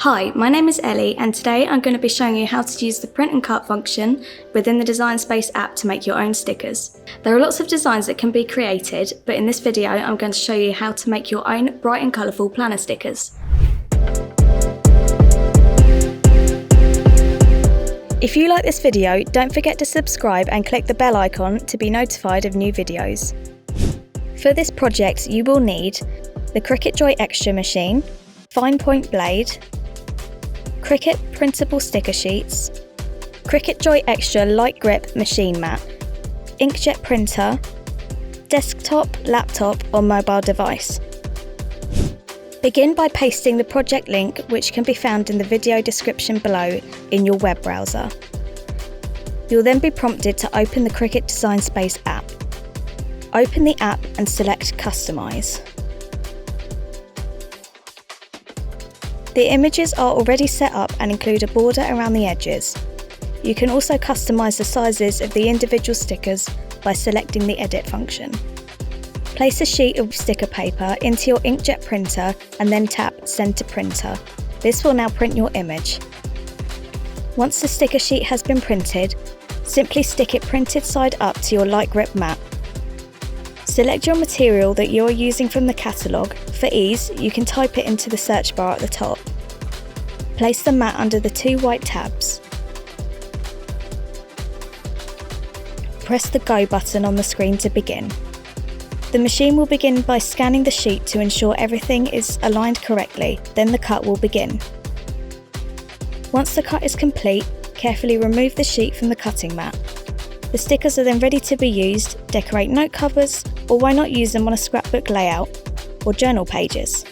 Hi, my name is Ellie and today I'm going to be showing you how to use the print and cut function within the Design Space app to make your own stickers. There are lots of designs that can be created, but in this video I'm going to show you how to make your own bright and colourful planner stickers. If you like this video, don't forget to subscribe and click the bell icon to be notified of new videos. For this project you will need the Cricut Joy Xtra machine, fine point blade, Cricut printable sticker sheets, Cricut Joy Xtra light grip machine mat, inkjet printer, desktop, laptop or mobile device. Begin by pasting the project link, which can be found in the video description below, in your web browser. You'll then be prompted to open the Cricut Design Space app. Open the app and select Customise. The images are already set up and include a border around the edges. You can also customise the sizes of the individual stickers by selecting the edit function. Place a sheet of sticker paper into your inkjet printer and then tap Send to Printer. This will now print your image. Once the sticker sheet has been printed, simply stick it printed side up to your light grip mat. Select your material that you are using from the catalogue. For ease, you can type it into the search bar at the top. Place the mat under the two white tabs. Press the Go button on the screen to begin. The machine will begin by scanning the sheet to ensure everything is aligned correctly, then the cut will begin. Once the cut is complete, carefully remove the sheet from the cutting mat. The stickers are then ready to be used. Decorate note covers, or why not use them on a scrapbook layout or journal pages.